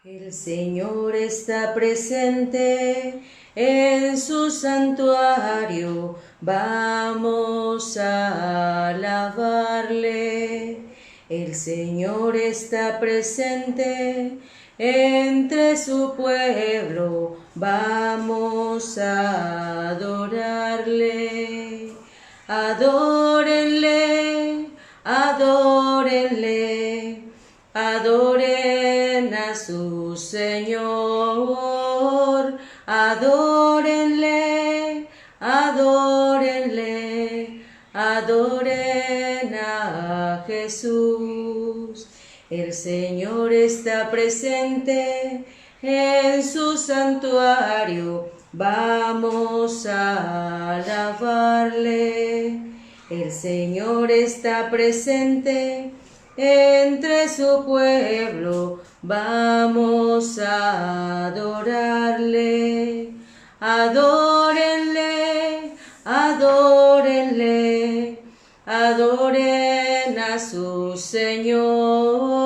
El Señor está presente en su santuario, vamos a alabarle. El Señor está presente entre su pueblo, vamos a adorarle. Adórenle, adórenle, adoren a su Señor, adórenle, adórenle, adoren a Jesús. El Señor está presente en su santuario, vamos a alabarle. El Señor está presente entre su pueblo, vamos a adorarle. Adórenle, adórenle, adoren a su Señor.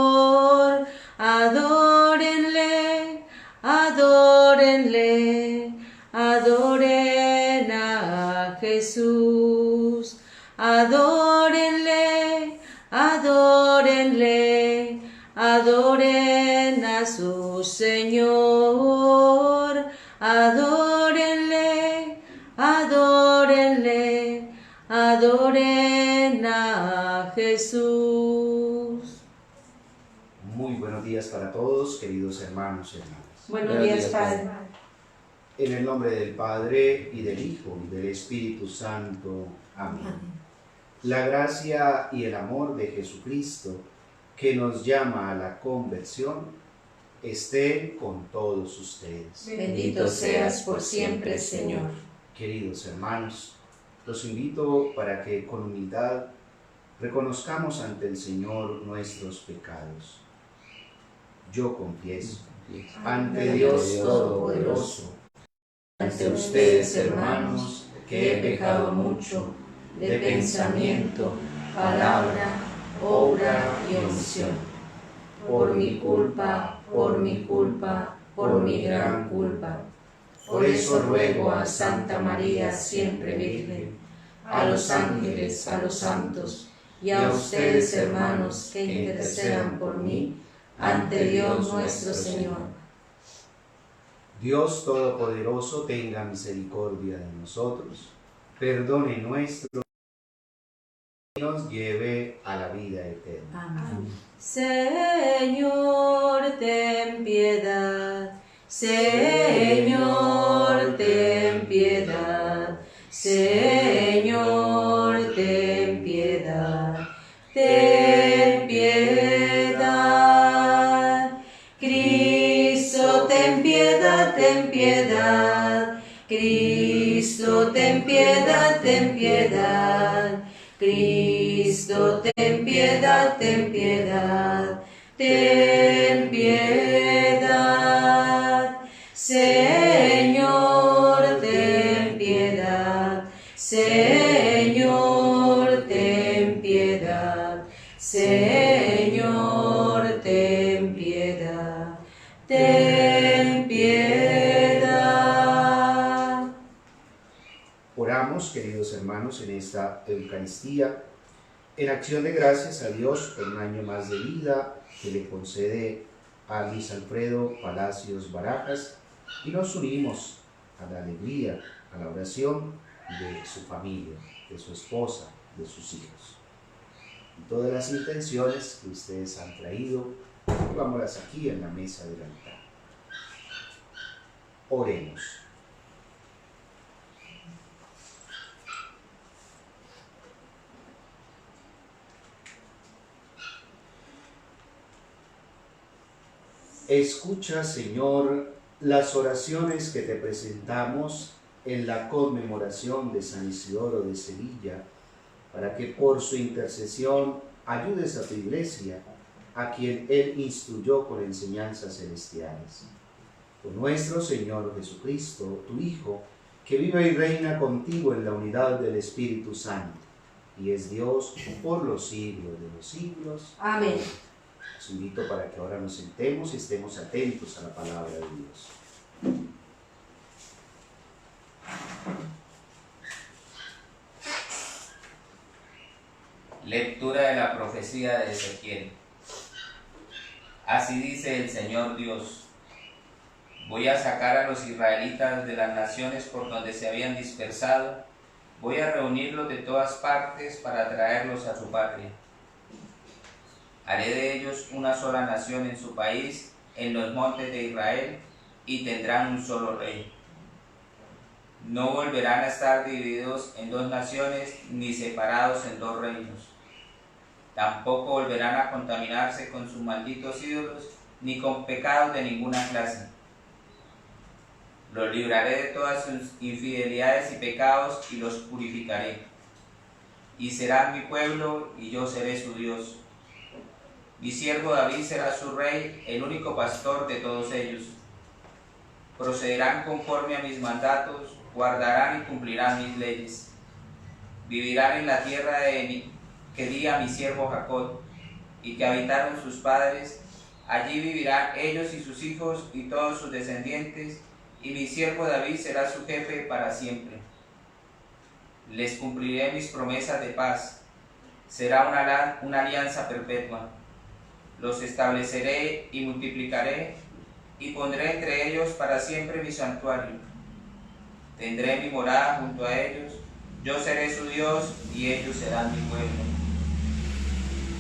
Adórenle, adórenle, adoren a Jesús. Adórenle, adórenle, adoren a su Señor. Adórenle, adórenle, adoren a Jesús. Muy buenos días para todos, queridos hermanos y hermanas. Buenos días, Padre. En el nombre del Padre, y del Hijo, y del Espíritu Santo. Amén. La gracia y el amor de Jesucristo, que nos llama a la conversión, estén con todos ustedes. Bendito seas por siempre, Señor. Queridos hermanos, los invito para que con humildad reconozcamos ante el Señor nuestros pecados. Yo confieso ante Dios Todopoderoso, ante ustedes, hermanos, que he pecado mucho de pensamiento, palabra, obra y omisión. Por mi culpa, por mi culpa, por mi gran culpa. Por eso ruego a Santa María, siempre Virgen, a los ángeles, a los santos, y a ustedes, hermanos, que intercedan por mí ante Dios nuestro Señor. Dios Todopoderoso tenga misericordia de nosotros, perdone nuestros y nos lleve a la vida eterna. Amén. Señor, ten piedad. Señor, ten piedad. Señor, ten piedad. Ten piedad. Cristo, ten piedad, ten piedad. Cristo, ten piedad, ten piedad. Cristo, ten piedad, ten piedad. Ten piedad. Señor, ten piedad. Señor, ten piedad. Señor, ten piedad. Ten piedad. Oramos, queridos hermanos, en esta Eucaristía, en acción de gracias a Dios por un año más de vida que le concede a Luis Alfredo Palacios Barajas, y nos unimos a la alegría, a la oración de su familia, de su esposa, de sus hijos. Y todas las intenciones que ustedes han traído, pongámoslas aquí en la mesa del altar. Oremos. Escucha, Señor, las oraciones que te presentamos en la conmemoración de San Isidoro de Sevilla, para que por su intercesión ayudes a tu Iglesia, a quien Él instruyó con enseñanzas celestiales. Por nuestro Señor Jesucristo, tu Hijo, que vive y reina contigo en la unidad del Espíritu Santo, y es Dios por los siglos de los siglos. Amén. Los invito para que ahora nos sentemos y estemos atentos a la palabra de Dios. Lectura de la profecía de Ezequiel. Así dice el Señor Dios: voy a sacar a los israelitas de las naciones por donde se habían dispersado, voy a reunirlos de todas partes para traerlos a su patria. Haré de ellos una sola nación en su país, en los montes de Israel, y tendrán un solo rey. No volverán a estar divididos en dos naciones, ni separados en dos reinos. Tampoco volverán a contaminarse con sus malditos ídolos, ni con pecados de ninguna clase. Los libraré de todas sus infidelidades y pecados y los purificaré. Y serán mi pueblo, y yo seré su Dios. Mi siervo David será su rey, el único pastor de todos ellos. Procederán conforme a mis mandatos, guardarán y cumplirán mis leyes. Vivirán en la tierra que di a mi siervo Jacob, y que habitaron sus padres. Allí vivirán ellos y sus hijos y todos sus descendientes, y mi siervo David será su jefe para siempre. Les cumpliré mis promesas de paz. Será una alianza perpetua. Los estableceré y multiplicaré, y pondré entre ellos para siempre mi santuario. Tendré mi morada junto a ellos, yo seré su Dios y ellos serán mi pueblo.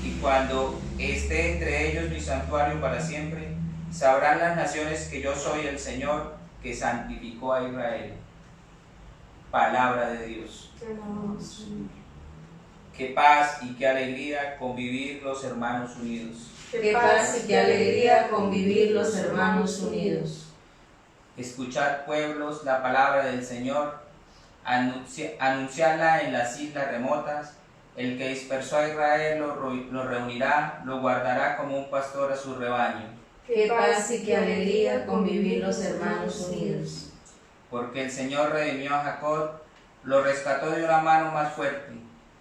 Y cuando esté entre ellos mi santuario para siempre, sabrán las naciones que yo soy el Señor, que santificó a Israel. Palabra de Dios. Qué paz y qué alegría convivir los hermanos unidos. Qué paz y qué alegría convivir los hermanos unidos. Escuchad, pueblos, la palabra del Señor, anunciarla en las islas remotas. El que dispersó a Israel lo reunirá, lo guardará como un pastor a su rebaño. Qué paz y qué alegría convivir los hermanos unidos. Porque el Señor redimió a Jacob, lo rescató de una mano más fuerte.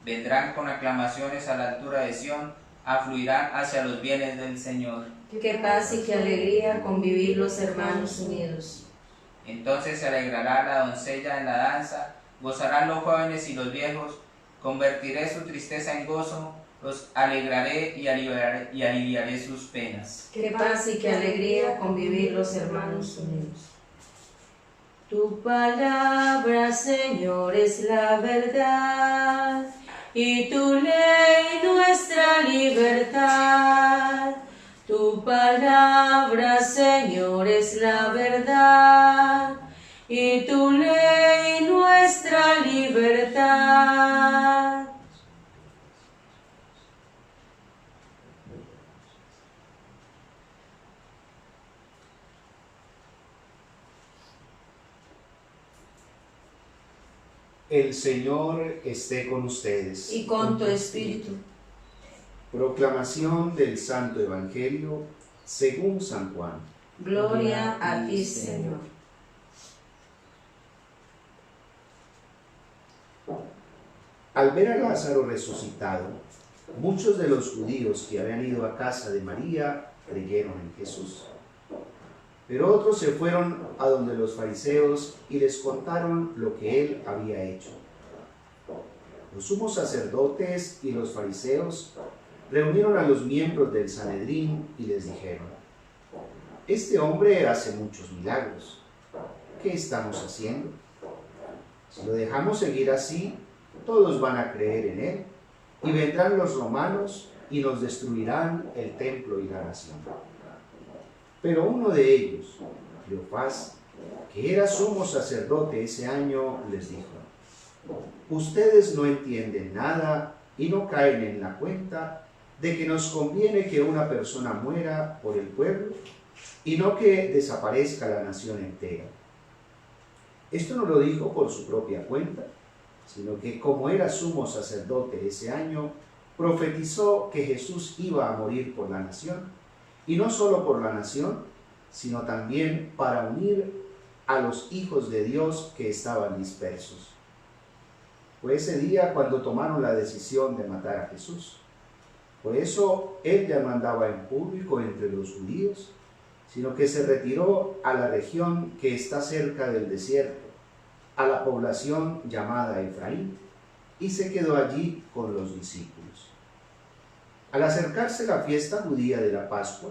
Vendrán con aclamaciones a la altura de Sión, afluirán hacia los bienes del Señor. Qué paz y qué alegría convivir los hermanos unidos. Entonces se alegrará la doncella en la danza, gozarán los jóvenes y los viejos. Convertiré su tristeza en gozo, los alegraré y aliviaré sus penas. Qué paz y qué alegría convivir los hermanos unidos. Tu palabra, Señor, es la verdad, y tu ley nuestra libertad. Tu palabra, Señor, es la verdad, y tu ley nuestra libertad. El Señor esté con ustedes. Y con tu espíritu. Proclamación del Santo Evangelio según San Juan. Gloria a ti, Señor. Al ver a Lázaro resucitado, muchos de los judíos que habían ido a casa de María creyeron en Jesús. Pero otros se fueron a donde los fariseos y les contaron lo que él había hecho. Los sumos sacerdotes y los fariseos reunieron a los miembros del Sanedrín y les dijeron: este hombre hace muchos milagros. ¿Qué estamos haciendo? Si lo dejamos seguir así, todos van a creer en él, y vendrán los romanos y nos destruirán el templo y la nación. Pero uno de ellos, Cleofás, que era sumo sacerdote ese año, les dijo: ustedes no entienden nada y no caen en la cuenta de que nos conviene que una persona muera por el pueblo y no que desaparezca la nación entera. Esto no lo dijo por su propia cuenta, sino que como era sumo sacerdote ese año, profetizó que Jesús iba a morir por la nación, y no solo por la nación, sino también para unir a los hijos de Dios que estaban dispersos. Fue ese día cuando tomaron la decisión de matar a Jesús. Por eso él ya no andaba en público entre los judíos, sino que se retiró a la región que está cerca del desierto, a la población llamada Efraín, y se quedó allí con los discípulos. Al acercarse la fiesta judía de la Pascua,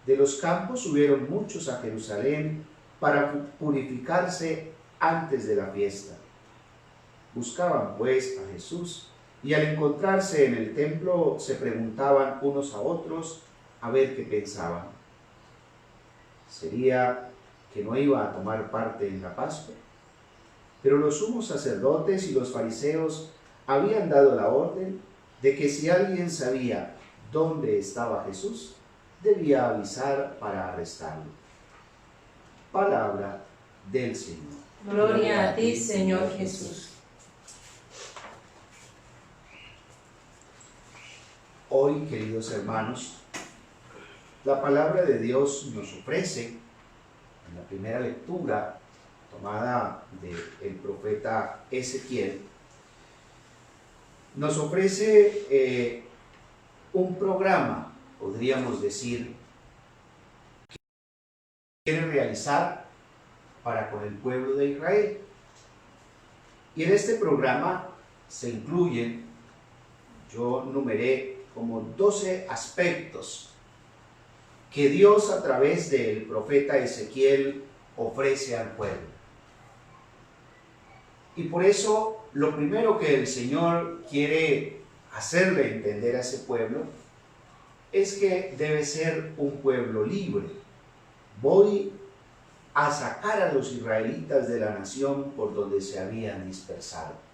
de los campos subieron muchos a Jerusalén para purificarse antes de la fiesta. Buscaban pues a Jesús, y al encontrarse en el templo se preguntaban unos a otros a ver qué pensaban. ¿Sería que no iba a tomar parte en la Pascua? Pero los sumos sacerdotes y los fariseos habían dado la orden de que si alguien sabía dónde estaba Jesús, debía avisar para arrestarlo. Palabra del Señor. Gloria a ti, Señor Jesús. Hoy, queridos hermanos, la palabra de Dios nos ofrece, en la primera lectura tomada del profeta Ezequiel, nos ofrece un programa, podríamos decir, que quiere realizar para con el pueblo de Israel. Y en este programa se incluyen, yo numeré como 12 aspectos que Dios a través del profeta Ezequiel ofrece al pueblo. Y por eso lo primero que el Señor quiere hacerle entender a ese pueblo es que debe ser un pueblo libre. Voy a sacar a los israelitas de la nación por donde se habían dispersado.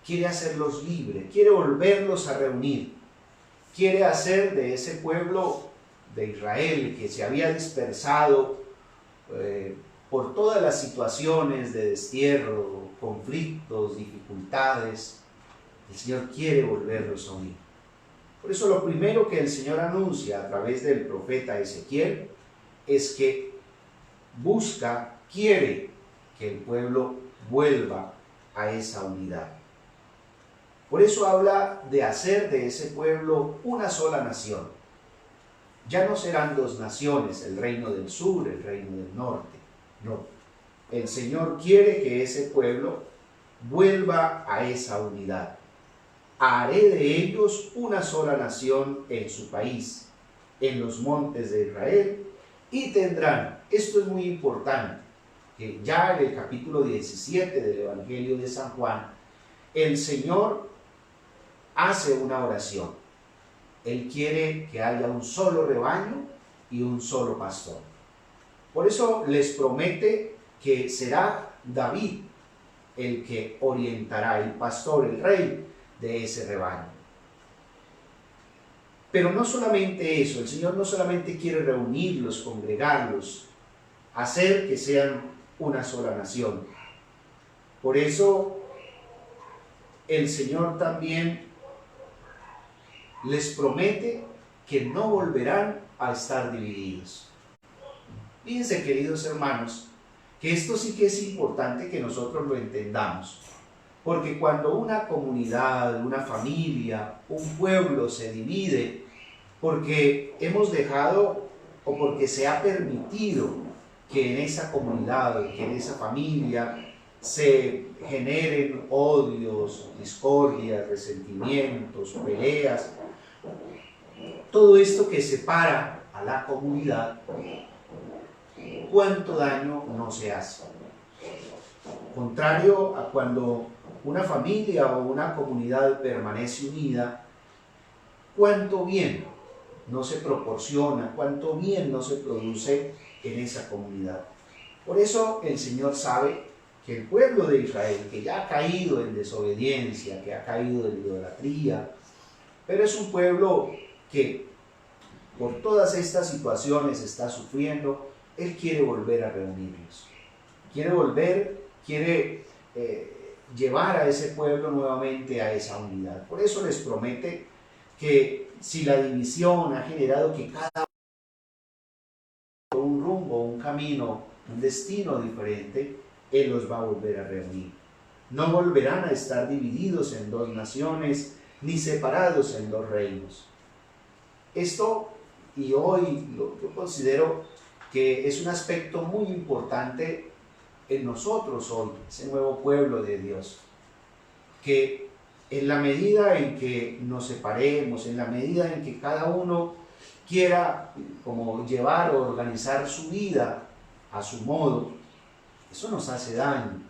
Quiere hacerlos libres, quiere volverlos a reunir, quiere hacer de ese pueblo de Israel que se había dispersado por todas las situaciones de destierro, conflictos, dificultades. El Señor quiere volverlos a unir. Por eso lo primero que el Señor anuncia a través del profeta Ezequiel es que quiere que el pueblo vuelva a esa unidad. Por eso habla de hacer de ese pueblo una sola nación. Ya no serán dos naciones, el reino del sur, el reino del norte. No, el Señor quiere que ese pueblo vuelva a esa unidad. Haré de ellos una sola nación en su país, en los montes de Israel, y tendrán, esto es muy importante, que ya en el capítulo 17 del Evangelio de San Juan, el Señor hace una oración. Él quiere que haya un solo rebaño y un solo pastor. Por eso les promete que será David el que orientará, el pastor, el rey de ese rebaño. Pero no solamente eso, el Señor no solamente quiere reunirlos, congregarlos, hacer que sean una sola nación. Por eso el Señor también les promete que no volverán a estar divididos. Fíjense, queridos hermanos, que esto sí que es importante que nosotros lo entendamos, porque cuando una comunidad, una familia, un pueblo se divide, porque hemos dejado o porque se ha permitido que en esa comunidad, que en esa familia se generen odios, discordias, resentimientos, peleas, todo esto que separa a la comunidad, ¿cuánto daño no se hace? Contrario a cuando una familia o una comunidad permanece unida, ¿cuánto bien no se proporciona, cuánto bien no se produce en esa comunidad? Por eso el Señor sabe que el pueblo de Israel, que ya ha caído en desobediencia, que ha caído en idolatría, pero es un pueblo que por todas estas situaciones está sufriendo, Él quiere volver a reunirlos. Quiere llevar a ese pueblo nuevamente a esa unidad. Por eso les promete que si la división ha generado que cada uno un rumbo, un camino, un destino diferente, Él los va a volver a reunir. No volverán a estar divididos en dos naciones, ni separados en dos reinos. Esto, y hoy yo considero que es un aspecto muy importante en nosotros hoy, ese nuevo pueblo de Dios, que en la medida en que nos separemos, en la medida en que cada uno quiera como llevar o organizar su vida a su modo, eso nos hace daño.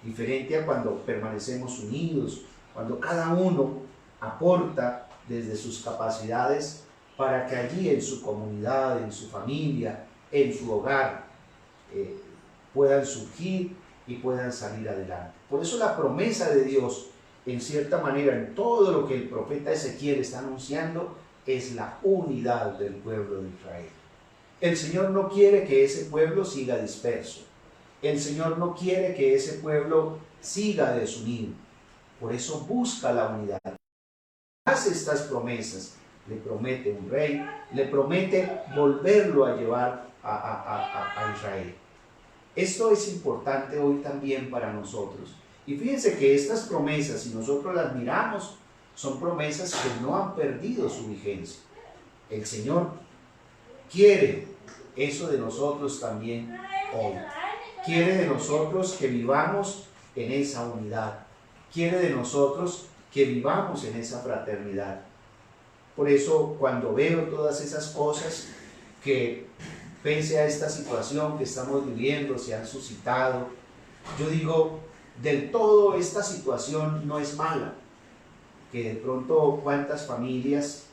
Diferente a cuando permanecemos unidos, cuando cada uno aporta desde sus capacidades para que allí en su comunidad, en su familia, en su hogar, puedan surgir y puedan salir adelante. Por eso la promesa de Dios, en cierta manera, en todo lo que el profeta Ezequiel está anunciando, es la unidad del pueblo de Israel. El Señor no quiere que ese pueblo siga disperso. El Señor no quiere que ese pueblo siga desunido. Por eso busca la unidad. Hace estas promesas. Le promete un rey, le promete volverlo a llevar a Israel. Esto es importante hoy también para nosotros. Y fíjense que estas promesas, si nosotros las miramos, son promesas que no han perdido su vigencia. El Señor quiere eso de nosotros también hoy. Quiere de nosotros que vivamos en esa unidad. Quiere de nosotros que vivamos en esa fraternidad. Por eso, cuando veo todas esas cosas que, pese a esta situación que estamos viviendo, se han suscitado, yo digo, del todo esta situación no es mala. Que de pronto cuántas familias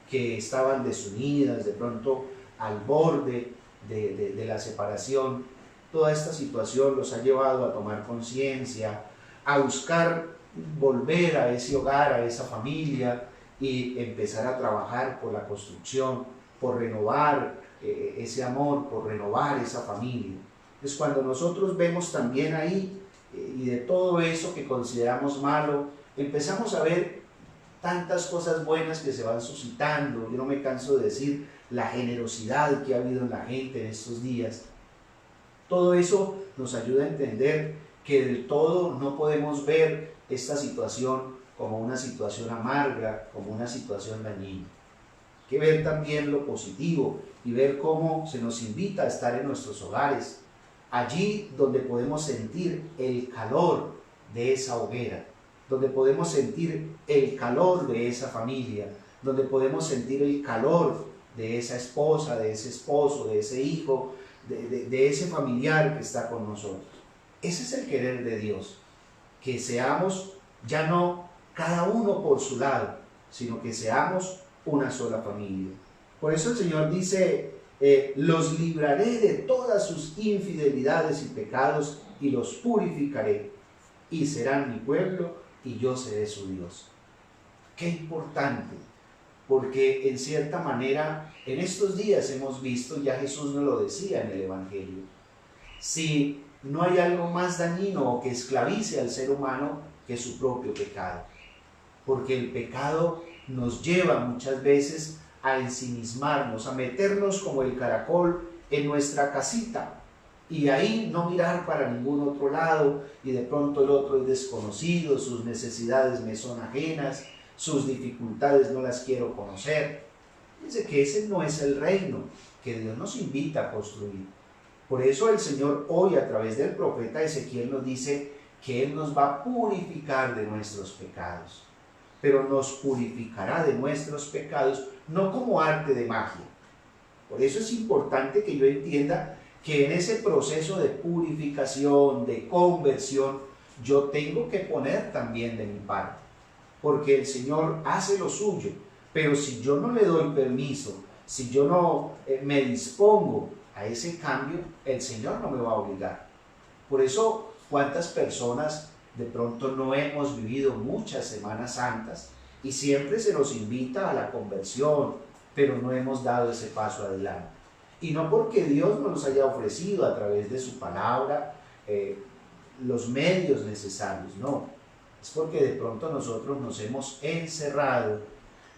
que estaban desunidas, de pronto al borde de la separación, toda esta situación los ha llevado a tomar conciencia, a buscar volver a ese hogar, a esa familia y empezar a trabajar por la construcción, por renovar ese amor, por renovar esa familia. Entonces, cuando nosotros vemos también ahí y de todo eso que consideramos malo, empezamos a ver tantas cosas buenas que se van suscitando. Yo no me canso de decir la generosidad que ha habido en la gente en estos días. Todo eso nos ayuda a entender que del todo no podemos ver esta situación como una situación amarga, como una situación dañina. Hay que ver también lo positivo y ver cómo se nos invita a estar en nuestros hogares, allí donde podemos sentir el calor de esa hoguera, donde podemos sentir el calor de esa familia, donde podemos sentir el calor de esa esposa, de ese esposo, de ese hijo, de ese familiar que está con nosotros. Ese es el querer de Dios, que seamos ya no cada uno por su lado, sino que seamos una sola familia. Por eso el Señor dice, los libraré de todas sus infidelidades y pecados y los purificaré, y serán mi pueblo y yo seré su Dios. Qué importante, porque en cierta manera en estos días hemos visto, ya Jesús nos lo decía en el Evangelio, si no hay algo más dañino o que esclavice al ser humano que su propio pecado, porque el pecado nos lleva muchas veces a ensimismarnos, a meternos como el caracol en nuestra casita y ahí no mirar para ningún otro lado, y de pronto el otro es desconocido, sus necesidades me son ajenas, sus dificultades no las quiero conocer. Dice que ese no es el reino que Dios nos invita a construir. Por eso el Señor hoy a través del profeta Ezequiel nos dice que Él nos va a purificar de nuestros pecados, pero nos purificará de nuestros pecados no como arte de magia. Por eso es importante que yo entienda que en ese proceso de purificación, de conversión, yo tengo que poner también de mi parte, porque el Señor hace lo suyo, pero si yo no le doy permiso, si yo no me dispongo a ese cambio, el Señor no me va a obligar. Por eso, ¿cuántas personas de pronto no hemos vivido muchas Semanas Santas y siempre se nos invita a la conversión, pero no hemos dado ese paso adelante? Y no porque Dios nos los haya ofrecido a través de su palabra los medios necesarios, no. Es porque de pronto nosotros nos hemos encerrado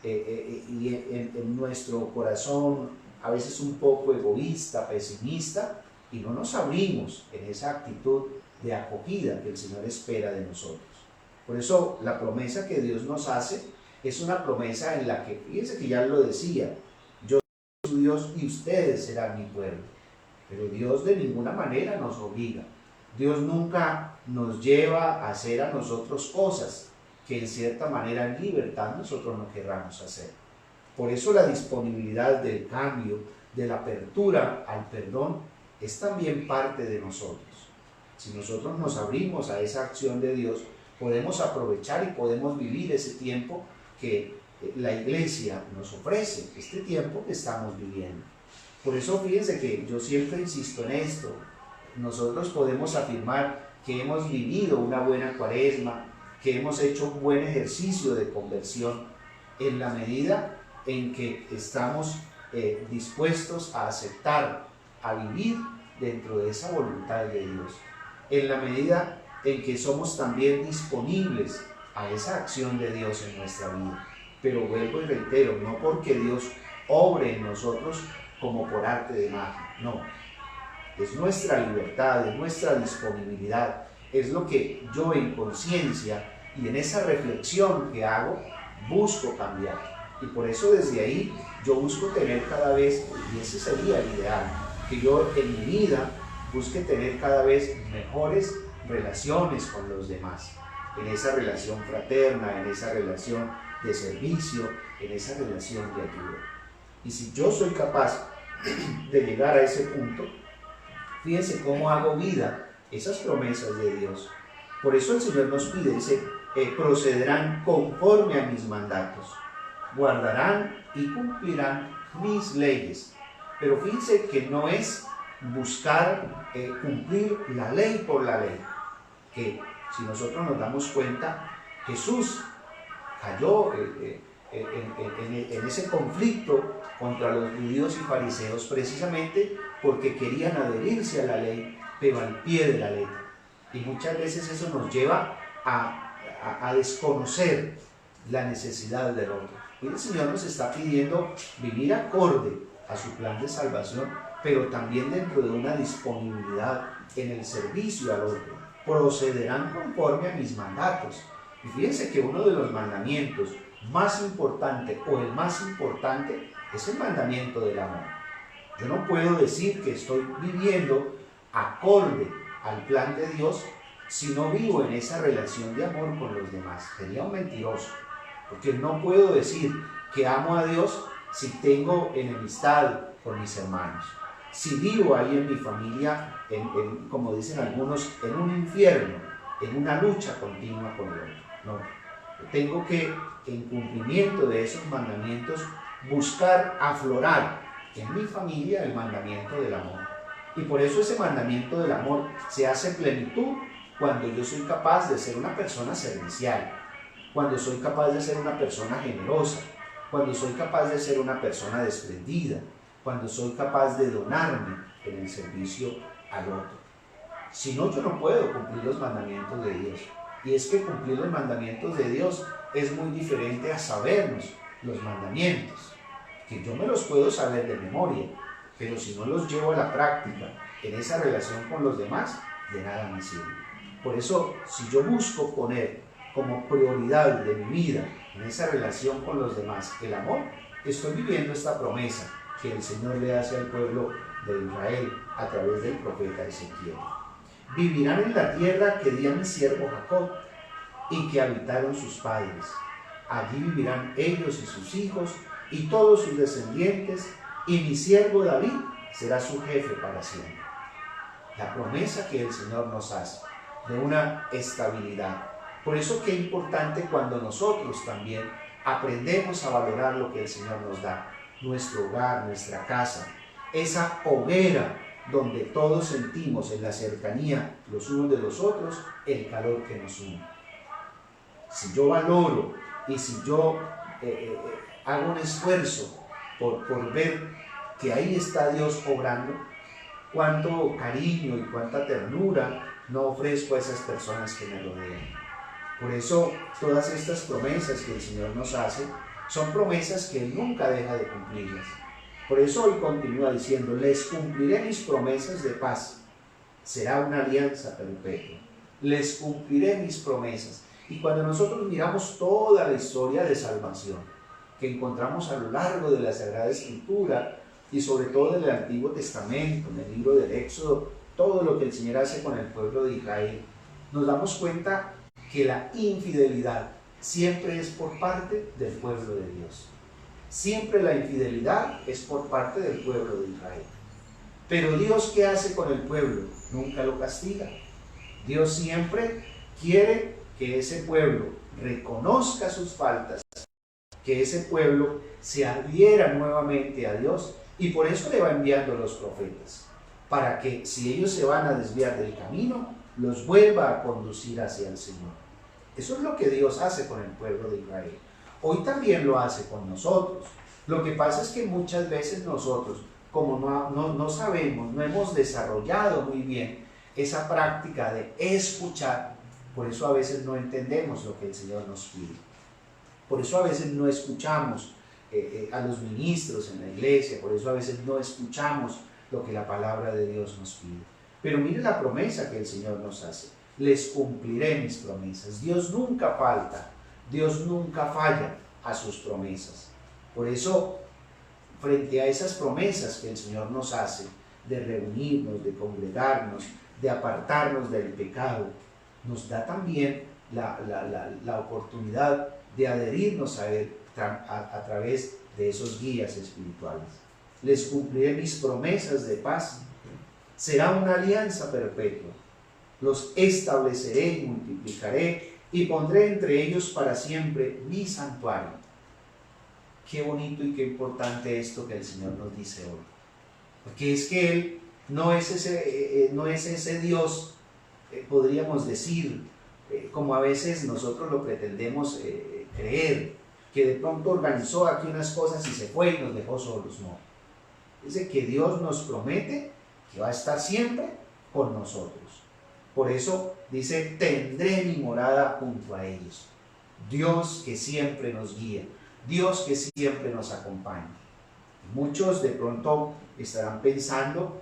y en nuestro corazón, a veces un poco egoísta, pesimista, y no nos abrimos en esa actitud de acogida que el Señor espera de nosotros. Por eso la promesa que Dios nos hace es una promesa en la que, fíjense que ya lo decía, yo soy su Dios y ustedes serán mi pueblo. Pero Dios de ninguna manera nos obliga. Dios nunca nos lleva a hacer a nosotros cosas que en cierta manera en libertad nosotros no querramos hacer. Por eso la disponibilidad del cambio, de la apertura al perdón, es también parte de nosotros. Si nosotros nos abrimos a esa acción de Dios, podemos aprovechar y podemos vivir ese tiempo que la iglesia nos ofrece, este tiempo que estamos viviendo. Por eso fíjense que yo siempre insisto en esto. Nosotros podemos afirmar que hemos vivido una buena cuaresma, que hemos hecho un buen ejercicio de conversión en la medida en que estamos dispuestos a aceptar, a vivir dentro de esa voluntad de Dios, en la medida en que somos también disponibles a esa acción de Dios en nuestra vida. Pero vuelvo y reitero, no porque Dios obre en nosotros como por arte de magia, no. Es nuestra libertad, es nuestra disponibilidad, es lo que yo en conciencia y en esa reflexión que hago, busco cambiar. Y por eso desde ahí yo busco tener cada vez, y ese sería el ideal, que yo en mi vida busque tener cada vez mejores relaciones con los demás, en esa relación fraterna, en esa relación de servicio, en esa relación de ayuda. Y si yo soy capaz de llegar a ese punto, fíjense cómo hago vida esas promesas de Dios. Por eso el Señor nos pide, dice, procederán conforme a mis mandatos, guardarán y cumplirán mis leyes. Pero fíjense que no es buscar cumplir la ley por la ley, que si nosotros nos damos cuenta, Jesús cayó en ese conflicto contra los judíos y fariseos precisamente porque querían adherirse a la ley, pero al pie de la letra. Y muchas veces eso nos lleva a desconocer la necesidad del otro. Y el Señor nos está pidiendo vivir acorde a su plan de salvación, pero también dentro de una disponibilidad en el servicio al otro. Procederán conforme a mis mandatos. Y fíjense que uno de los mandamientos más importantes, o el más importante, es el mandamiento del amor. Yo no puedo decir que estoy viviendo acorde al plan de Dios si no vivo en esa relación de amor con los demás. Sería un mentiroso, porque no puedo decir que amo a Dios si tengo enemistad con mis hermanos, si vivo ahí en mi familia, como dicen algunos, en un infierno, en una lucha continua con el otro. No, tengo que, en cumplimiento de esos mandamientos, buscar aflorar en mi familia el mandamiento del amor. Y por eso ese mandamiento del amor se hace plenitud cuando yo soy capaz de ser una persona servicial, cuando soy capaz de ser una persona generosa, cuando soy capaz de ser una persona desprendida, cuando soy capaz de donarme en el servicio al otro. Si no, yo no puedo cumplir los mandamientos de Dios. Y es que cumplir los mandamientos de Dios es muy diferente a sabernos los mandamientos, que yo me los puedo saber de memoria, pero si no los llevo a la práctica en esa relación con los demás, de nada me sirve. Por eso, si yo busco poner como prioridad de mi vida en esa relación con los demás el amor, estoy viviendo esta promesa que el Señor le hace al pueblo de Israel a través del profeta Ezequiel. Vivirán en la tierra que di a mi siervo Jacob y que habitaron sus padres. Allí vivirán ellos y sus hijos y todos sus descendientes, y mi siervo David será su jefe para siempre. La promesa que el Señor nos hace de una estabilidad. Por eso qué importante cuando nosotros también aprendemos a valorar lo que el Señor nos da, nuestro hogar, nuestra casa, esa hoguera donde todos sentimos en la cercanía los unos de los otros el calor que nos une. Si yo valoro y si yo hago un esfuerzo por ver que ahí está Dios obrando, cuánto cariño y cuánta ternura no ofrezco a esas personas que me rodean. Por eso todas estas promesas que el Señor nos hace son promesas que Él nunca deja de cumplirlas. Por eso hoy continúa diciendo, les cumpliré mis promesas de paz, será una alianza perpetua. Les cumpliré mis promesas. Y cuando nosotros miramos toda la historia de salvación que encontramos a lo largo de la Sagrada Escritura y sobre todo en el Antiguo Testamento, en el libro del Éxodo, todo lo que el Señor hace con el pueblo de Israel, nos damos cuenta que la infidelidad siempre es por parte del pueblo de Dios. Siempre la infidelidad es por parte del pueblo de Israel. Pero Dios, ¿qué hace con el pueblo? Nunca lo castiga. Dios siempre quiere que ese pueblo reconozca sus faltas, que ese pueblo se adhiera nuevamente a Dios, y por eso le va enviando los profetas, para que si ellos se van a desviar del camino, los vuelva a conducir hacia el Señor. Eso es lo que Dios hace con el pueblo de Israel. Hoy también lo hace con nosotros. Lo que pasa es que muchas veces nosotros, como no sabemos, no hemos desarrollado muy bien esa práctica de escuchar, por eso a veces no entendemos lo que el Señor nos pide. Por eso a veces no escuchamos a los ministros en la iglesia, por eso a veces no escuchamos lo que la palabra de Dios nos pide. Pero mire la promesa que el Señor nos hace: les cumpliré mis promesas. Dios nunca falta, Dios nunca falla a sus promesas. Por eso, frente a esas promesas que el Señor nos hace, de reunirnos, de congregarnos, de apartarnos del pecado, nos da también la oportunidad de adherirnos a Él a través de esos guías espirituales. Les cumpliré mis promesas de paz. Será una alianza perpetua. Los estableceré y multiplicaré y pondré entre ellos para siempre mi santuario. Qué bonito y qué importante esto que el Señor nos dice hoy. Porque es que Él no es ese Dios, podríamos decir, como a veces nosotros lo pretendemos creer, que de pronto organizó aquí unas cosas y se fue y nos dejó solos. No. Dice que Dios nos promete que va a estar siempre con nosotros. Por eso dice: tendré mi morada junto a ellos. Dios que siempre nos guía, Dios que siempre nos acompaña. Muchos de pronto estarán pensando,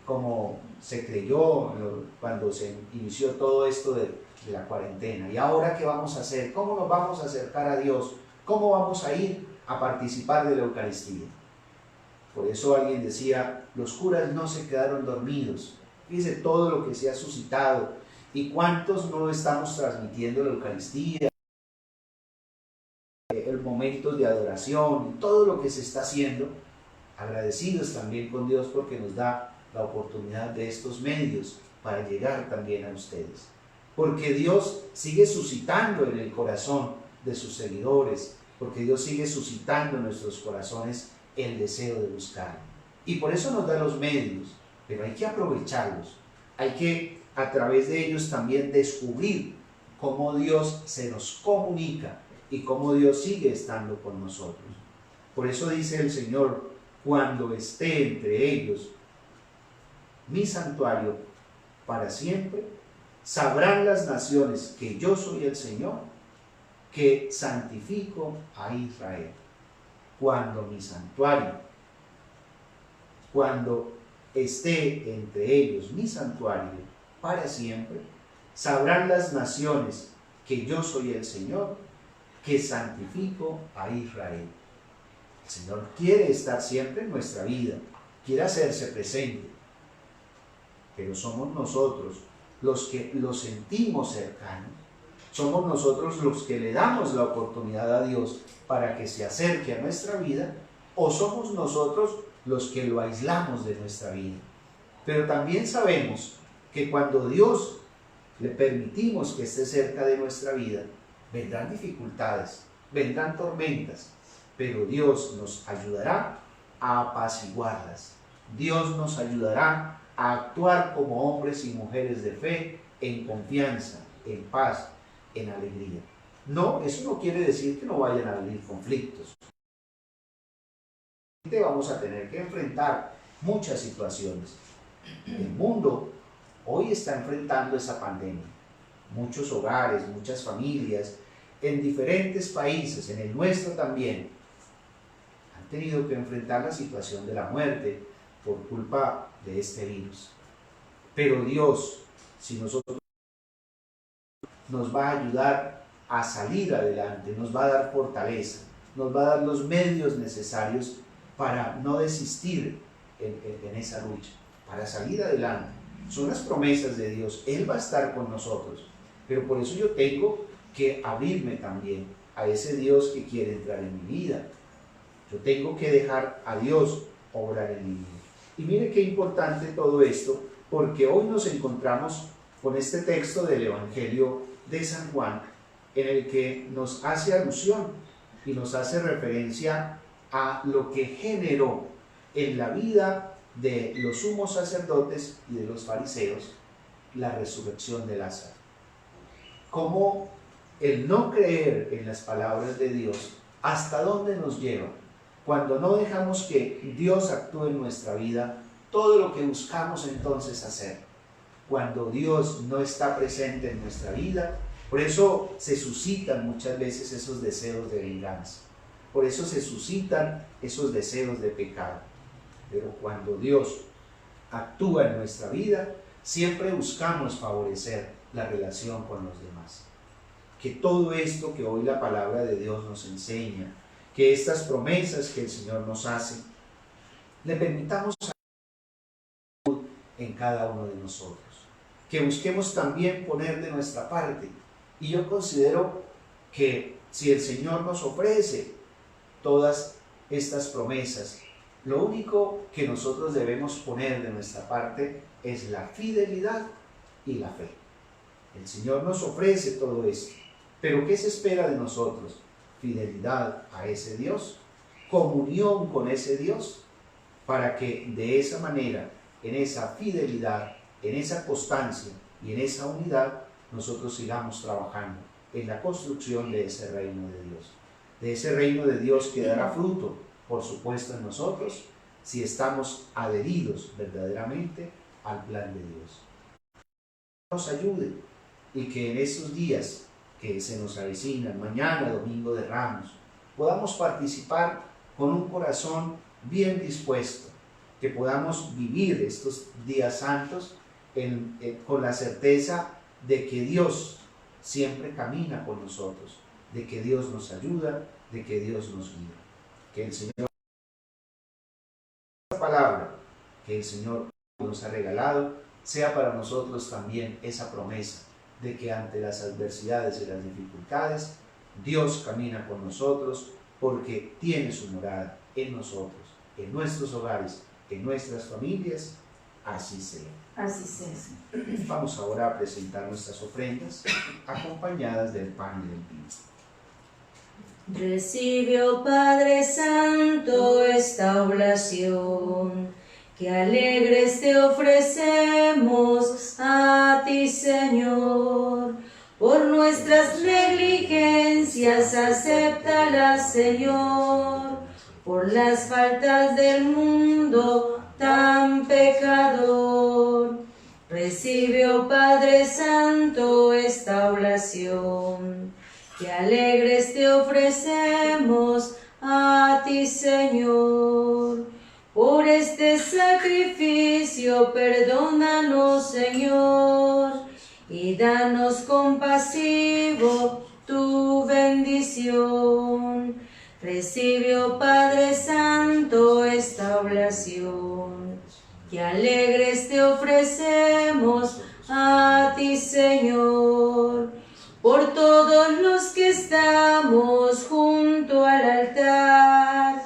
como se creyó cuando se inició todo esto de la cuarentena: ¿y ahora qué vamos a hacer? ¿Cómo nos vamos a acercar a Dios? ¿Cómo vamos a ir a participar de la Eucaristía? Por eso alguien decía: los curas no se quedaron dormidos. Fíjense todo lo que se ha suscitado y cuántos no estamos transmitiendo la Eucaristía, el momento de adoración, todo lo que se está haciendo, agradecidos también con Dios porque nos da la oportunidad de estos medios para llegar también a ustedes. Porque Dios sigue suscitando en el corazón de sus seguidores, porque Dios sigue suscitando en nuestros corazones el deseo de buscarlo. Y por eso nos da los medios, pero hay que aprovecharlos. Hay que a través de ellos también descubrir cómo Dios se nos comunica y cómo Dios sigue estando con nosotros. Por eso dice el Señor: cuando esté entre ellos mi santuario para siempre, sabrán las naciones que yo soy el Señor, que santifico a Israel. Cuando mi santuario, cuando esté entre ellos mi santuario para siempre, sabrán las naciones que yo soy el Señor, que santifico a Israel. El Señor quiere estar siempre en nuestra vida, quiere hacerse presente, pero somos nosotros los que lo sentimos cercano, somos nosotros los que le damos la oportunidad a Dios para que se acerque a nuestra vida, o somos nosotros los que lo aislamos de nuestra vida. Pero también sabemos que cuando Dios le permitimos que esté cerca de nuestra vida, vendrán dificultades, vendrán tormentas, pero Dios nos ayudará a apaciguarlas. Dios nos ayudará a actuar como hombres y mujeres de fe, en confianza, en paz, en alegría. No, eso no quiere decir que no vayan a venir conflictos. Vamos a tener que enfrentar muchas situaciones. El mundo hoy está enfrentando esa pandemia. Muchos hogares, muchas familias, en diferentes países, en el nuestro también, han tenido que enfrentar la situación de la muerte por culpa de este virus. Pero Dios, si nosotros nos va a ayudar a salir adelante, nos va a dar fortaleza, nos va a dar los medios necesarios para no desistir en esa lucha, para salir adelante. Son las promesas de Dios, Él va a estar con nosotros, pero por eso yo tengo que abrirme también a ese Dios que quiere entrar en mi vida. Yo tengo que dejar a Dios obrar en mi vida. Y mire qué importante todo esto, porque hoy nos encontramos con este texto del Evangelio de San Juan, en el que nos hace alusión y nos hace referencia a lo que generó en la vida de los sumos sacerdotes y de los fariseos la resurrección de Lázaro. Cómo el no creer en las palabras de Dios, hasta dónde nos lleva. Cuando no dejamos que Dios actúe en nuestra vida, todo lo que buscamos entonces hacer. Cuando Dios no está presente en nuestra vida, por eso se suscitan muchas veces esos deseos de venganza. Por eso se suscitan esos deseos de pecado. Pero cuando Dios actúa en nuestra vida, siempre buscamos favorecer la relación con los demás. Que todo esto que hoy la palabra de Dios nos enseña, que estas promesas que el Señor nos hace, le permitamos en cada uno de nosotros. Que busquemos también poner de nuestra parte. Y yo considero que si el Señor nos ofrece todas estas promesas, lo único que nosotros debemos poner de nuestra parte es la fidelidad y la fe. El Señor nos ofrece todo esto, pero ¿qué se espera de nosotros? Fidelidad a ese Dios, comunión con ese Dios, para que de esa manera, en esa fidelidad, en esa constancia y en esa unidad, nosotros sigamos trabajando en la construcción de ese reino de Dios. De ese reino de Dios que dará fruto, por supuesto, en nosotros, si estamos adheridos verdaderamente al plan de Dios. Nos ayude y que en esos días que se nos avecinan, mañana, Domingo de Ramos, podamos participar con un corazón bien dispuesto, que podamos vivir estos días santos con la certeza de que Dios siempre camina con nosotros, de que Dios nos ayuda, de que Dios nos guía. Que el Señor, esta palabra que el Señor nos ha regalado, sea para nosotros también esa promesa de que ante las adversidades y las dificultades, Dios camina con nosotros porque tiene su morada en nosotros, en nuestros hogares, en nuestras familias. Así sea. Así sea. Vamos ahora a presentar nuestras ofrendas acompañadas del pan y del vino. Recibe, oh Padre Santo, esta oblación, que alegres te ofrecemos a ti, Señor. Por nuestras negligencias, acéptalas, Señor. Por las faltas del mundo tan pecador. Recibe, oh Padre Santo, esta oblación, que alegres te ofrecemos a ti, Señor. Por este sacrificio, perdónanos, Señor, y danos compasivo tu bendición. Recibe, oh Padre Santo, esta oblación, que alegres te ofrecemos a ti, Señor. Por todos los que estamos junto al altar,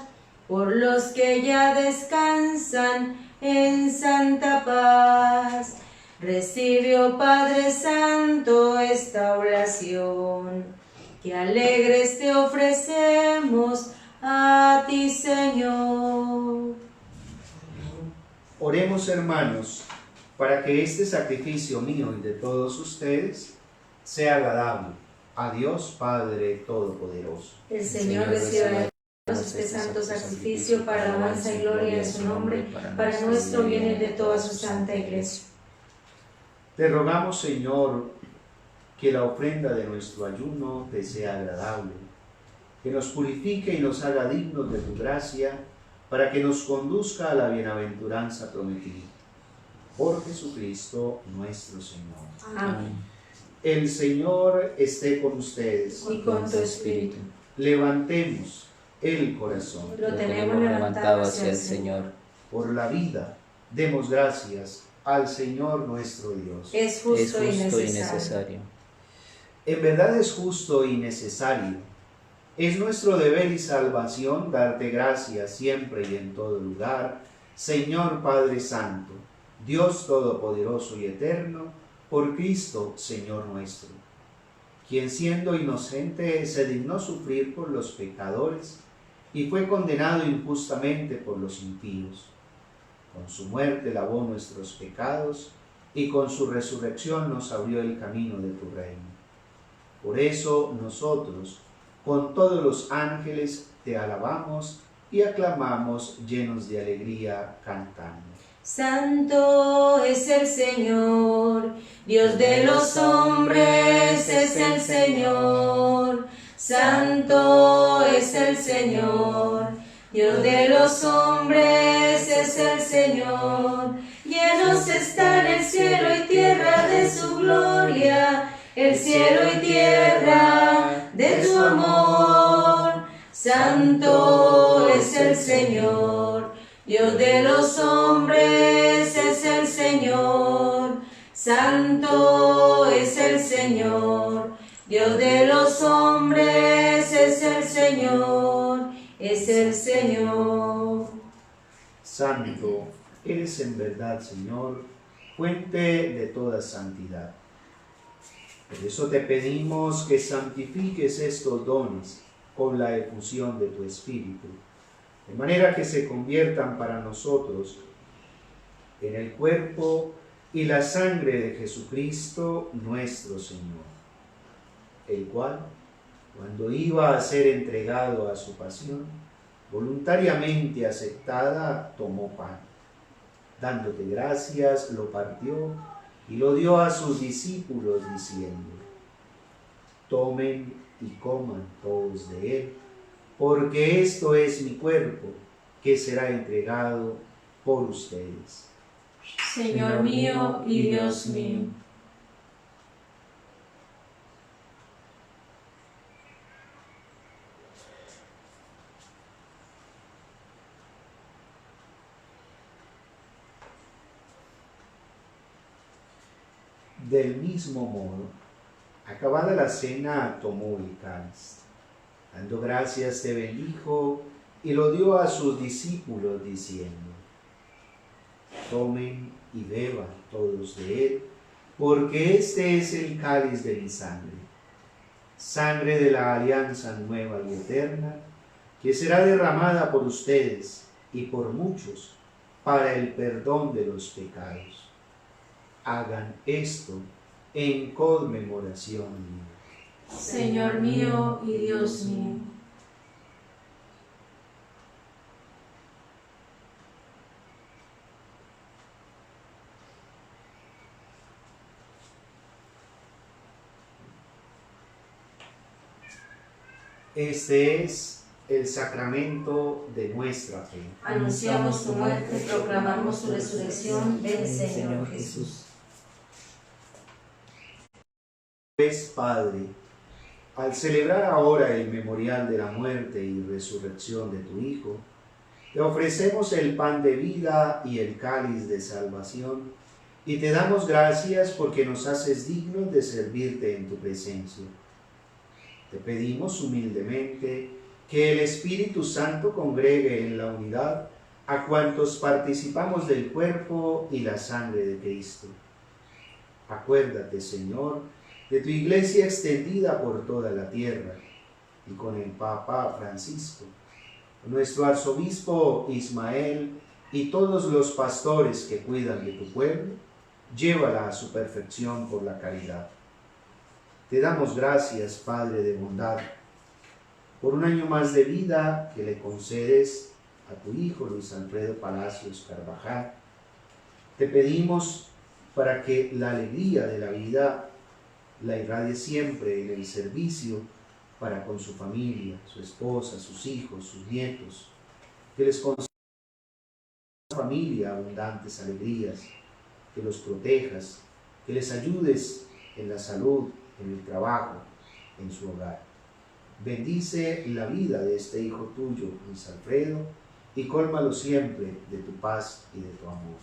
por los que ya descansan en santa paz, recibe, oh Padre Santo, esta oración, que alegres te ofrecemos a ti, Señor. Oremos, hermanos, para que este sacrificio mío y de todos ustedes sea agradable a Dios Padre Todopoderoso. El Señor reciba de nosotros este santo sacrificio para la alabanza y gloria de su nombre, para nuestro bien y de toda su santa Iglesia. Te rogamos, Señor, que la ofrenda de nuestro ayuno te sea agradable, que nos purifique y nos haga dignos de tu gracia, para que nos conduzca a la bienaventuranza prometida. Por Jesucristo nuestro Señor. Amén. El Señor esté con ustedes. Y con tu espíritu. Levantemos el corazón. Lo tenemos levantado hacia el Señor. Por la vida, demos gracias al Señor nuestro Dios. Es justo, y necesario. En verdad es justo y necesario. Es nuestro deber y salvación darte gracias siempre y en todo lugar, Señor Padre Santo, Dios Todopoderoso y Eterno, por Cristo, Señor nuestro, quien siendo inocente se dignó sufrir por los pecadores y fue condenado injustamente por los impíos. Con su muerte lavó nuestros pecados y con su resurrección nos abrió el camino de tu reino. Por eso nosotros, con todos los ángeles, te alabamos y aclamamos llenos de alegría cantando. Santo es el Señor, Dios de los hombres es el Señor. Santo es el Señor, Dios de los hombres es el Señor. Llenos están el cielo y tierra de su gloria, el cielo y tierra de tu amor. Santo es el Señor, Dios de los hombres es el Señor. Santo es el Señor, Dios de los hombres es el Señor, es el Señor. Santo eres en verdad, Señor, fuente de toda santidad. Por eso te pedimos que santifiques estos dones con la efusión de tu Espíritu, de manera que se conviertan para nosotros en el cuerpo y la sangre de Jesucristo nuestro Señor, el cual, cuando iba a ser entregado a su pasión, voluntariamente aceptada, tomó pan. Dándote gracias, lo partió y lo dio a sus discípulos, diciendo: tomen y coman todos de él, porque esto es mi cuerpo, que será entregado por ustedes. Señor mío y Dios mío. Del mismo modo, acabada la cena, tomó el cáliz. Dando gracias, te bendijo y lo dio a sus discípulos, diciendo: tomen y beban todos de él, porque este es el cáliz de mi sangre, sangre de la alianza nueva y eterna, que será derramada por ustedes y por muchos para el perdón de los pecados. Hagan esto en conmemoración mía. Señor mío y Dios mío. Este es el sacramento de nuestra fe. Anunciamos tu muerte, proclamamos tu resurrección. Ven, Señor Jesús. Pues, Padre, al celebrar ahora el memorial de la muerte y resurrección de tu Hijo, te ofrecemos el pan de vida y el cáliz de salvación, y te damos gracias porque nos haces dignos de servirte en tu presencia. Te pedimos humildemente que el Espíritu Santo congregue en la unidad a cuantos participamos del cuerpo y la sangre de Cristo. Acuérdate, Señor, de tu Iglesia extendida por toda la tierra, y con el Papa Francisco, nuestro arzobispo Ismael y todos los pastores que cuidan de tu pueblo, llévala a su perfección por la caridad. Te damos gracias, Padre de bondad, por un año más de vida que le concedes a tu Hijo Luis Alfredo Palacios Carvajal. Te pedimos para que la alegría de la vida la irradie siempre en el servicio para con su familia, su esposa, sus hijos, sus nietos, que les conceda a la familia abundantes alegrías, que los protejas, que les ayudes en la salud, en el trabajo, en su hogar. Bendice la vida de este hijo tuyo, Luis Alfredo, y cólmalo siempre de tu paz y de tu amor.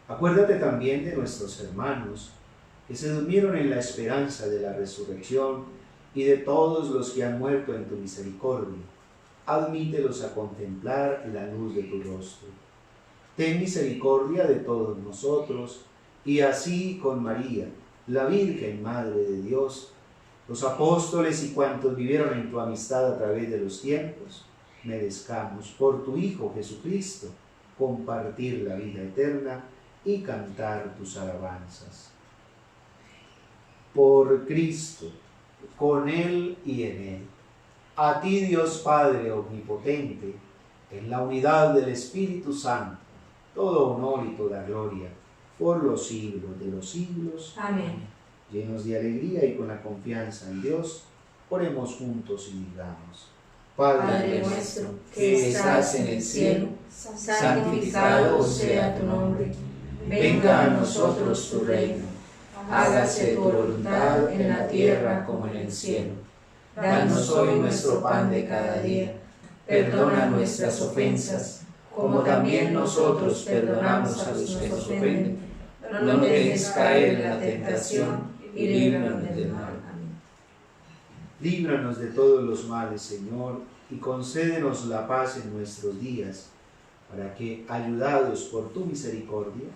Acuérdate también de nuestros hermanos que se durmieron en la esperanza de la resurrección y de todos los que han muerto en tu misericordia. Admítelos a contemplar la luz de tu rostro. Ten misericordia de todos nosotros, y así con María, la Virgen Madre de Dios, los apóstoles y cuantos vivieron en tu amistad a través de los tiempos, merezcamos por tu Hijo Jesucristo compartir la vida eterna y cantar tus alabanzas. Por Cristo, con Él y en Él, a ti Dios Padre omnipotente, en la unidad del Espíritu Santo, todo honor y toda gloria, por los siglos de los siglos. Amén. Llenos de alegría y con la confianza en Dios, oremos juntos y digamos: Padre nuestro, que estás en el cielo, santificado sea tu nombre. Venga a nosotros tu reino. Hágase tu voluntad en la tierra como en el cielo. Danos hoy nuestro pan de cada día. Perdona nuestras ofensas, como también nosotros perdonamos a los que nos ofenden. No nos dejes caer en la tentación y líbranos del mal. Amén. Líbranos de todos los males, Señor, y concédenos la paz en nuestros días, para que, ayudados por tu misericordia,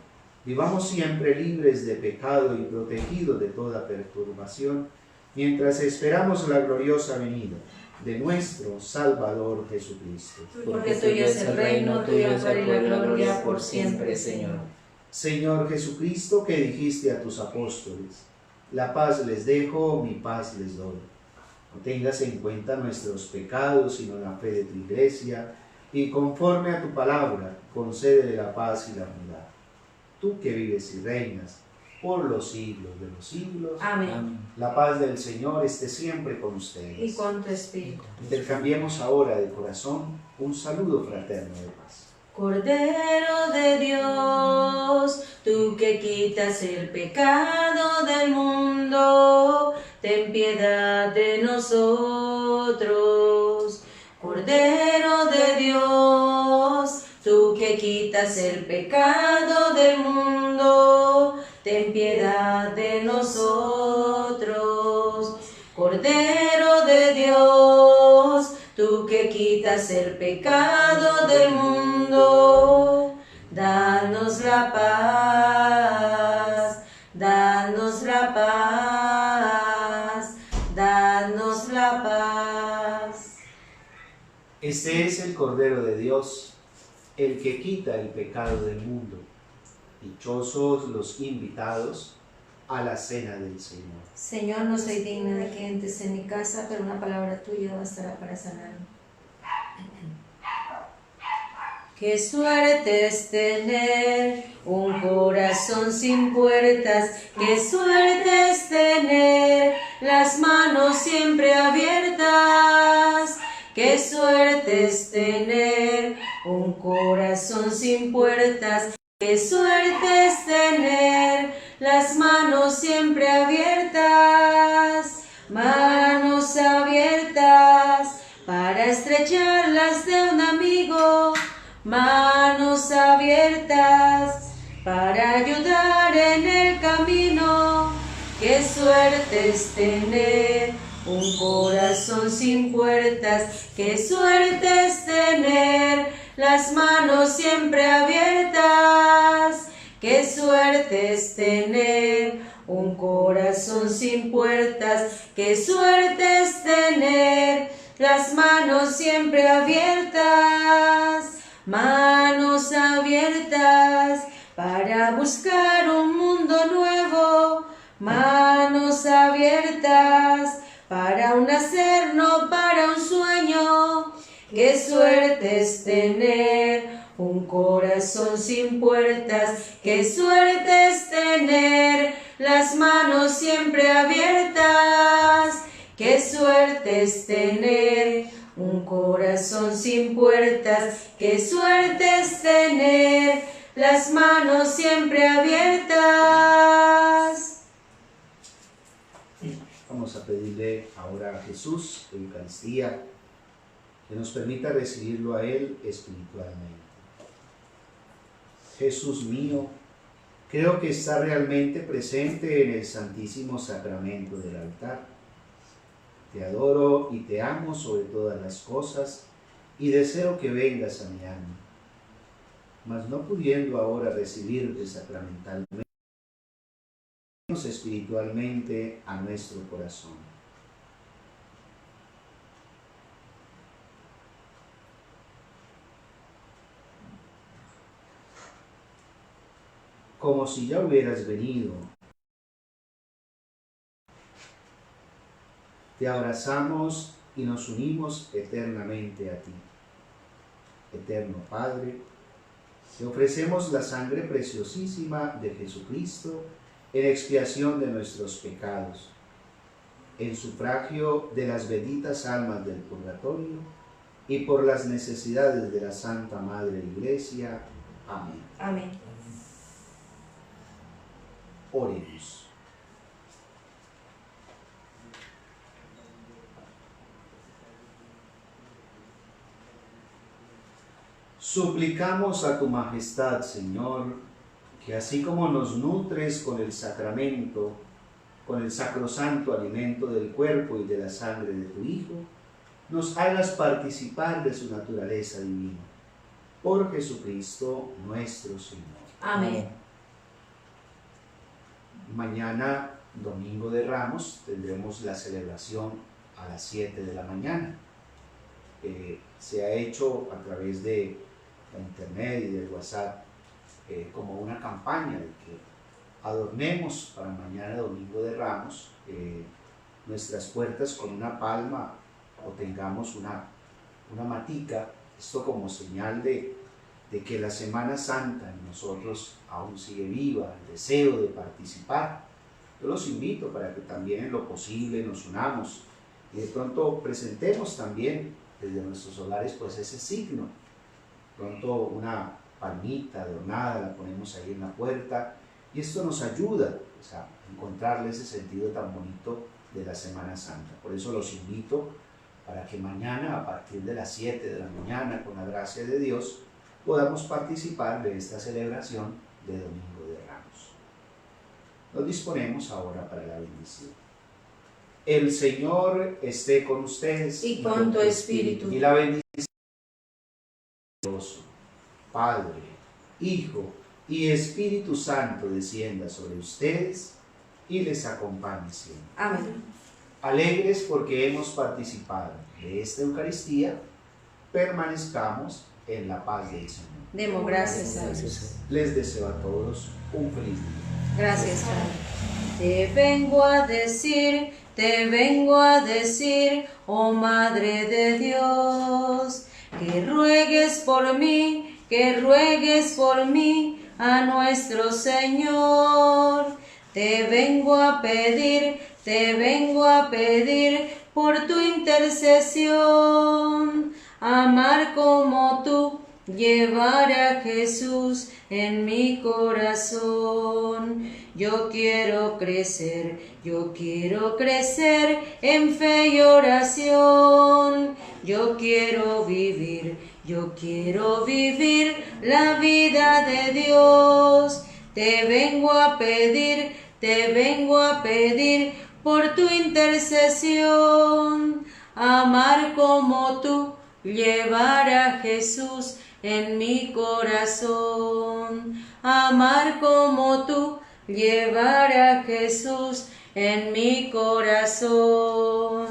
vivamos siempre libres de pecado y protegidos de toda perturbación, mientras esperamos la gloriosa venida de nuestro Salvador Jesucristo. Porque tuyo es el reino, tuyo es la gloria por siempre, Señor. Señor Jesucristo, que dijiste a tus apóstoles: la paz les dejo, mi paz les doy. No tengas en cuenta nuestros pecados, sino la fe de tu Iglesia, y conforme a tu palabra, concédele la paz y la unidad. Tú que vives y reinas por los siglos de los siglos. Amén. La paz del Señor esté siempre con ustedes. Y con tu espíritu. Intercambiemos ahora de corazón un saludo fraterno de paz. Cordero de Dios, tú que quitas el pecado del mundo, ten piedad de nosotros. Cordero de Dios, tú que quitas el pecado del mundo, ten piedad de nosotros. Cordero de Dios, tú que quitas el pecado del mundo, danos la paz, danos la paz, danos la paz. Este es el Cordero de Dios, el que quita el pecado del mundo. Dichosos los invitados a la cena del Señor. Señor, no soy digna de que entres en mi casa, pero una palabra tuya bastará para sanarme. Qué suerte es tener un corazón sin puertas, qué suerte es tener las manos siempre abiertas, qué suerte es tener un corazón sin puertas, qué suerte es tener las manos siempre abiertas, manos abiertas para estrecharlas de un amigo, manos abiertas para ayudar en el camino. Qué suerte es tener un corazón sin puertas, qué suerte es tener las manos siempre abiertas, qué suerte es tener un corazón sin puertas, qué suerte es tener las manos siempre abiertas, manos abiertas para buscar un mundo nuevo, manos abiertas para un nacer, no para un sueño. Qué suerte es tener un corazón sin puertas, qué suerte es tener las manos siempre abiertas, qué suerte es tener un corazón sin puertas, qué suerte es tener las manos siempre abiertas. vamos a pedirle ahora a Jesús, en Eucaristía, que nos permita recibirlo a Él espiritualmente. Jesús mío, creo que está realmente presente en el Santísimo Sacramento del altar. Te adoro y te amo sobre todas las cosas y deseo que vengas a mi alma. Mas no pudiendo ahora recibirte sacramentalmente, espiritualmente a nuestro corazón. Como si ya hubieras venido, te abrazamos y nos unimos eternamente a ti. Eterno Padre, te ofrecemos la sangre preciosísima de Jesucristo en expiación de nuestros pecados, en sufragio de las benditas almas del purgatorio y por las necesidades de la Santa Madre Iglesia. Amén. Amén. Oremos. Suplicamos a tu majestad, Señor, que así como nos nutres con el sacramento, con el sacrosanto alimento del cuerpo y de la sangre de tu Hijo, nos hagas participar de su naturaleza divina. Por Jesucristo nuestro Señor. Amén. Mañana, Domingo de Ramos, tendremos la celebración a las 7 de la mañana. Se ha hecho a través de la internet y del WhatsApp como una campaña de que adornemos para mañana, Domingo de Ramos, nuestras puertas con una palma o tengamos una matica, esto como señal de que la Semana Santa en nosotros aún sigue viva, el deseo de participar. Yo los invito para que también en lo posible nos unamos y de pronto presentemos también desde nuestros hogares pues ese signo. Pronto una palmita adornada la ponemos ahí en la puerta y esto nos ayuda pues, a encontrarle ese sentido tan bonito de la Semana Santa. Por eso los invito para que mañana a partir de las 7 de la mañana, con la gracia de Dios, podamos participar de esta celebración de Domingo de Ramos. Nos disponemos ahora para la bendición. El Señor esté con ustedes y con tu espíritu. Y la bendición de Dios, Padre, Hijo y Espíritu Santo descienda sobre ustedes y les acompañe siempre. Amén. Alegres porque hemos participado de esta Eucaristía, permanezcamos en la paz del Señor. Demos gracias a Dios. Les deseo a todos un feliz día. Gracias, Padre. Te vengo a decir, oh Madre de Dios, que ruegues por mí a nuestro Señor. Te vengo a pedir por tu intercesión, amar como tú, llevar a Jesús en mi corazón. Yo quiero crecer en fe y oración. Yo quiero vivir la vida de Dios. Te vengo a pedir por tu intercesión, amar como tú, llevar a Jesús en mi corazón. Amar como tú, llevar a Jesús en mi corazón.